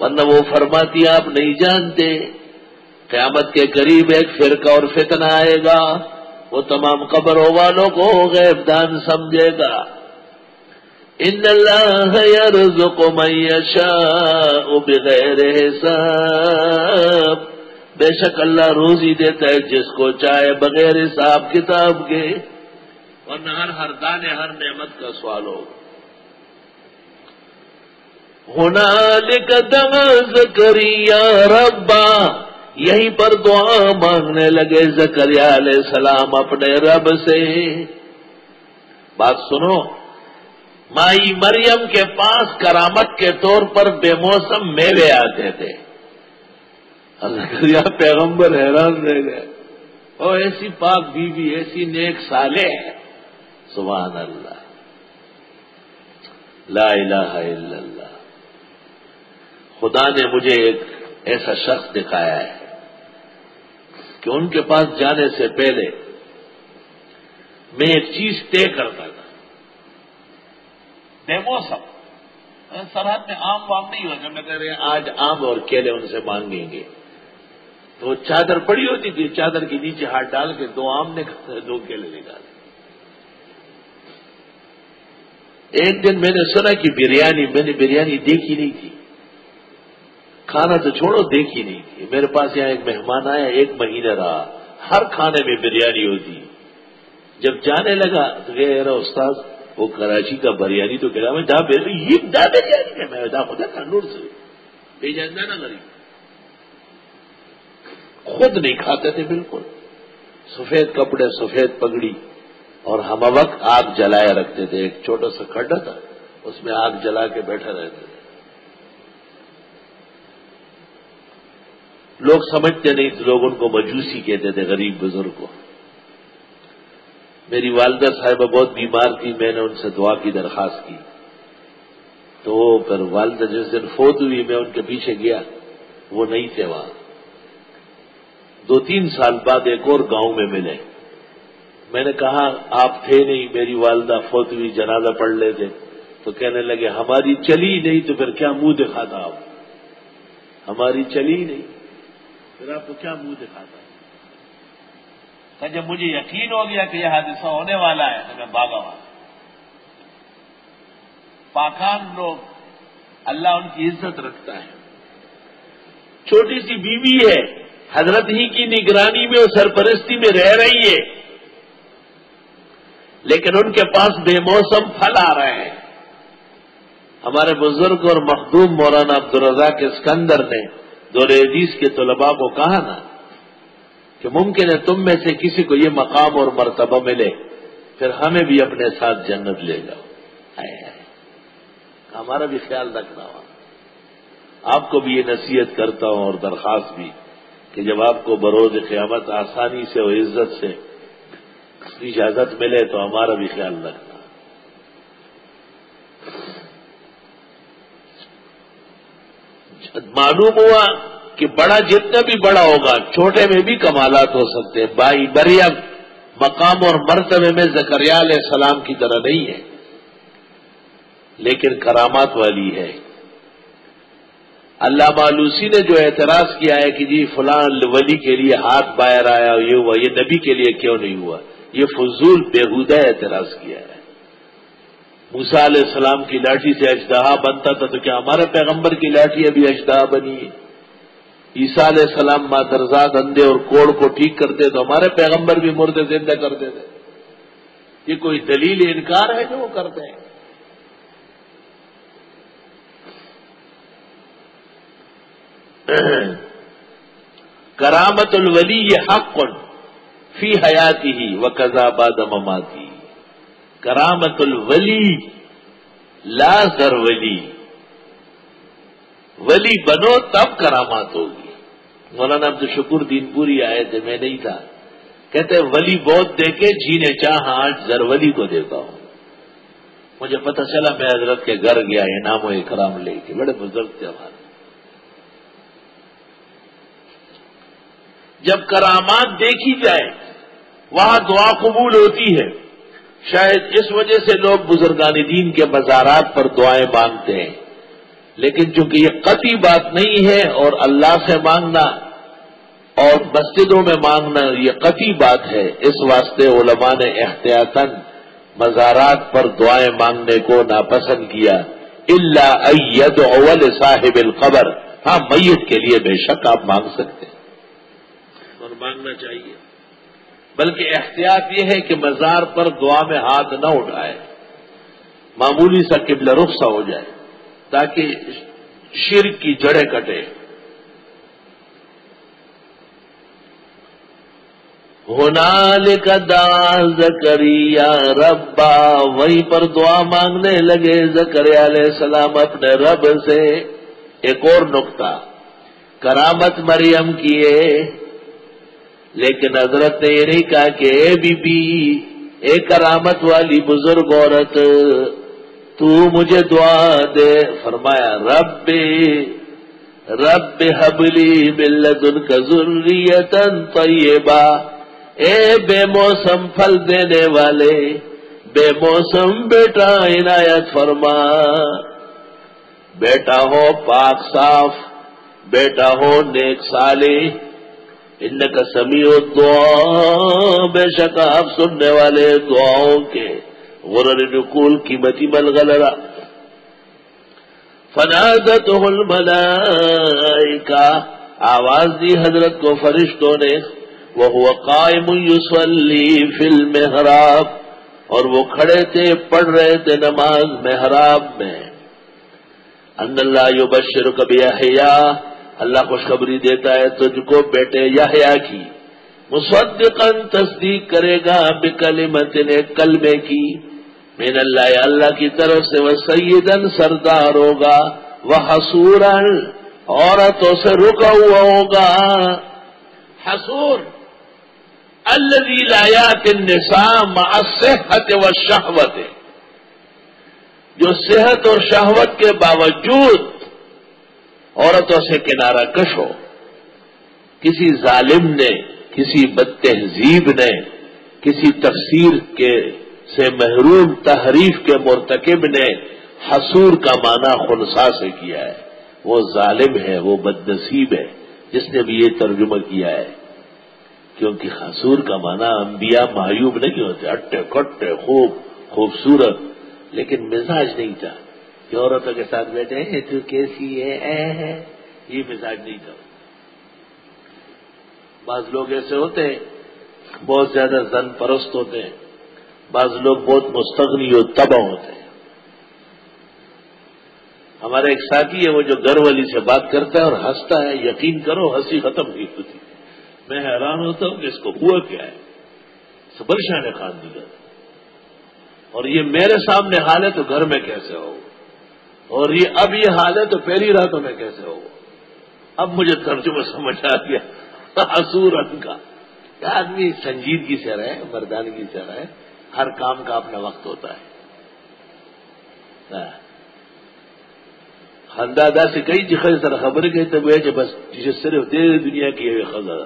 ورنہ وہ فرماتی آپ نہیں جانتے قیامت کے قریب ایک فرقہ اور فتنہ آئے گا، وہ تمام قبروں والوں کو غیب دان سمجھے گا۔ ان اللہ یرزق من یشاء بغیر حساب، بے شک اللہ روزی دیتا ہے جس کو چاہے بغیر حساب کتاب کے، ورنہ ہر دانے ہر نعمت کا سوال ہوگا۔ ہنالک دعا زکریا ربا، یہیں پر دعا مانگنے لگے زکریا علیہ السلام اپنے رب سے۔ بات سنو، مائی مریم کے پاس کرامت کے طور پر بے موسم میوے آتے تھے۔ زکریا پیغمبر حیران رہ گئے، او ایسی پاک بیوی، ایسی نیک صالح، سبحان اللہ، لا الہ الا اللہ۔ خدا نے مجھے ایک ایسا شخص دکھایا ہے کہ ان کے پاس جانے سے پہلے میں ایک چیز طے کرتا تھا، بے موسم، سرحد میں آم وام نہیں ہوتا، میں کہہ رہے آج آم اور کیلے ان سے مانگیں گے، تو وہ چادر پڑی ہوتی تھی، چادر کے نیچے ہاتھ ڈال کے 2 آم نکالے، 2 کیلے نکالے۔ ایک دن میں نے سنا کہ میں نے بریانی دیکھی نہیں تھی، کھانا تو چھوڑو دیکھی نہیں تھی۔ میرے پاس یہاں ایک مہمان آیا، 1 مہینہ رہا، ہر کھانے میں بریانی ہوتی۔ جب جانے لگا تو کہہ رہا استاد وہ کراچی کا بریانی تو کہہ رہا میں جہاں یہ بریانی ہے، میں خدا کنور سے بے جانا نہ غریب، خود نہیں کھاتے تھے بالکل، سفید کپڑے سفید پگڑی، اور ہم وقت آگ جلائے رکھتے تھے، ایک چھوٹا سا کھڈا تھا اس میں آگ جلا کے بیٹھے رہتے تھے۔ لوگ سمجھتے نہیں تھے، لوگ ان کو مجوسی کہتے تھے، غریب بزرگ کو۔ میری والدہ صاحبہ بہت بیمار تھی، میں نے ان سے دعا کی درخواست کی، تو پھر والدہ جس دن فوت ہوئی میں ان کے پیچھے گیا، وہ نہیں تھے وہاں۔ 2-3 سال بعد ایک اور گاؤں میں ملے، میں نے کہا آپ تھے نہیں، میری والدہ فوت ہوئی، جنازہ پڑھ لیتے، تو کہنے لگے ہماری چلی نہیں تو پھر کیا منہ دکھاتا آپ، ہماری چلی نہیں پھر آپ کو کیا منہ دکھاتا ہے؟ کہ جب مجھے یقین ہو گیا کہ یہ حادثہ ہونے والا ہے تو میں بھاگا وہاں۔ پاکان لوگ، اللہ ان کی عزت رکھتا ہے۔ چھوٹی سی بیوی ہے، حضرت ہی کی نگرانی میں اور سرپرستی میں رہ رہی ہے، لیکن ان کے پاس بے موسم پھل آ رہے ہیں۔ ہمارے بزرگ اور مخدوم مولانا عبدالرزاق اسکندر نے دور حدیث کے طلباء کو کہا نا کہ ممکن ہے تم میں سے کسی کو یہ مقام اور مرتبہ ملے، پھر ہمیں بھی اپنے ساتھ جنت لے جاؤ۔ ہمارا بھی خیال رکھنا ہوا۔ آپ کو بھی یہ نصیحت کرتا ہوں اور درخواست بھی کہ جب آپ کو بروز قیامت آسانی سے اور عزت سے اجازت ملے تو ہمارا بھی خیال رکھنا۔ معلوم ہوا کہ بڑا جتنا بھی بڑا ہوگا چھوٹے میں بھی کمالات ہو سکتے ہیں۔ بھائی مریم مقام اور مرتبے میں زکریا علیہ السلام کی طرح نہیں ہے، لیکن کرامات والی ہے۔ علامہ آلوسی نے جو اعتراض کیا ہے کہ جی فلان ولی کے لیے ہاتھ باہر آیا یہ ہوا، یہ نبی کے لیے کیوں نہیں ہوا، یہ فضول بیہودہ اعتراض کیا ہے۔ موسیٰ علیہ السلام کی لاٹھی سے اژدہا بنتا تھا تو کیا ہمارے پیغمبر کی لاٹھی ابھی اژدہا بنی ہے؟ عیسیٰ علیہ السلام مادرزاد اندھے اور کوڑ کو ٹھیک کرتے تو ہمارے پیغمبر بھی مردے زندہ کرتے تھے۔ یہ کوئی دلیل انکار ہے جو وہ کرتے ہیں؟ کرامت الولی حق فی حیاتہ وکذا بعد مماتہ۔ کرامت الولی لا زر ولی، ولی بنو تب کرامات ہوگی۔ مولانا عبدالشکور دین پوری آئے تھے، میں نہیں تھا، کہتے ولی بہت دیکھے جینے چاہ آج زر ولی کو دیکھا ہوں۔ مجھے پتہ چلا، میں حضرت کے گھر گیا انعام و اکرام لے کے، بڑے بزرگ تھے ہمارے۔ جب کرامات دیکھی جائے وہاں دعا قبول ہوتی ہے۔ شاید اس وجہ سے لوگ بزرگان دین کے مزارات پر دعائیں مانگتے ہیں، لیکن چونکہ یہ قطعی بات نہیں ہے اور اللہ سے مانگنا اور مسجدوں میں مانگنا یہ قطعی بات ہے، اس واسطے علماء نے احتیاطاً مزارات پر دعائیں مانگنے کو ناپسند کیا، الا ان يدعو لصاحب القبر، ہاں میت کے لیے بے شک آپ مانگ سکتے ہیں اور مانگنا چاہیے، بلکہ احتیاط یہ ہے کہ مزار پر دعا میں ہاتھ نہ اٹھائے، معمولی سا قبلہ رخ سا ہو جائے تاکہ شرک کی جڑیں کٹے۔ ہنالک دعا زکریا ربا، وہیں پر دعا مانگنے لگے زکریا علیہ السلام اپنے رب سے۔ ایک اور نقطہ، کرامت مریم کی ہے، لیکن حضرت نے یہ نہیں کہا کہ اے بی بی، اے کرامت والی بزرگ عورت، تو مجھے دعا دے، فرمایا رب حب لی من لدنک ذریۃ طیبہ، اے بے موسم پھل دینے والے، بے موسم بیٹا عنایت فرما، بیٹا ہو پاک صاف، بیٹا ہو نیک صالح، انک سمیع الدعاء، بے شک آپ سننے والے دعاؤں کے، غرر نقول قیمتی ملغلرہ۔ فنادته الملائکہ، آواز دی حضرت کو فرشتوں نے، وہو قائم یصلی فی المحراب، اور وہ کھڑے تھے پڑھ رہے تھے نماز محراب میں۔ ان اللہ یبشرک بیحییٰ، اللہ خوشخبری دیتا ہے تجھ کو بیٹے یحییٰ کی، مصدقا تصدیق کرے گا، بکلمۃ کلمے کی، من اللہ اللہ کی طرف سے، وسیدن سردار ہوگا، وحصورا عورتوں سے رکا ہوا ہوگا۔ حصور الذی لا یأتی النساء مع الصحۃ والشہوۃ، جو صحت اور شہوت کے باوجود عورتوں سے کنارہ کش ہو۔ کسی ظالم نے، کسی بد تہذیب نے، کسی تفسیر کے سے محروم تحریف کے مرتکب نے حصور کا معنی خنثی سے کیا ہے، وہ ظالم ہے، وہ بد نصیب ہے جس نے بھی یہ ترجمہ کیا ہے، کیونکہ حصور کا معنی انبیاء معیوب نہیں ہوتے، اٹے کٹے خوبصورت، لیکن مزاج نہیں تھا کہ عورتوں کے ساتھ بیٹھے ہیں تو کیسی ہے، یہ مزاج نہیں تھا۔ بعض لوگ ایسے ہوتے ہیں بہت زیادہ زن پرست ہوتے ہیں، بعض لوگ بہت مستغنی و تباہ ہوتے ہیں۔ ہمارا ایک ساتھی ہے، وہ جو گھر والی سے بات کرتا ہے اور ہنستا ہے، یقین کرو ہنسی ختم نہیں ہوتی، میں حیران ہوتا ہوں کہ اس کو ہوا کیا ہے، سبرشان خان دیگر، اور یہ میرے سامنے حال ہے تو گھر میں کیسے ہو، اور یہ اب یہ حال ہے تو پہلی راتوں میں کیسے ہو۔ اب مجھے ترجمہ سمجھ آ گیا حصور کا، کہ آدمی سنجیدگی سے رہے، مردانگی سے رہے، ہر کام کا اپنا وقت ہوتا ہے۔ خندادا سے کئی جگہ سر خبر گئی تو وہ بس صرف دے دنیا کی ہے خزر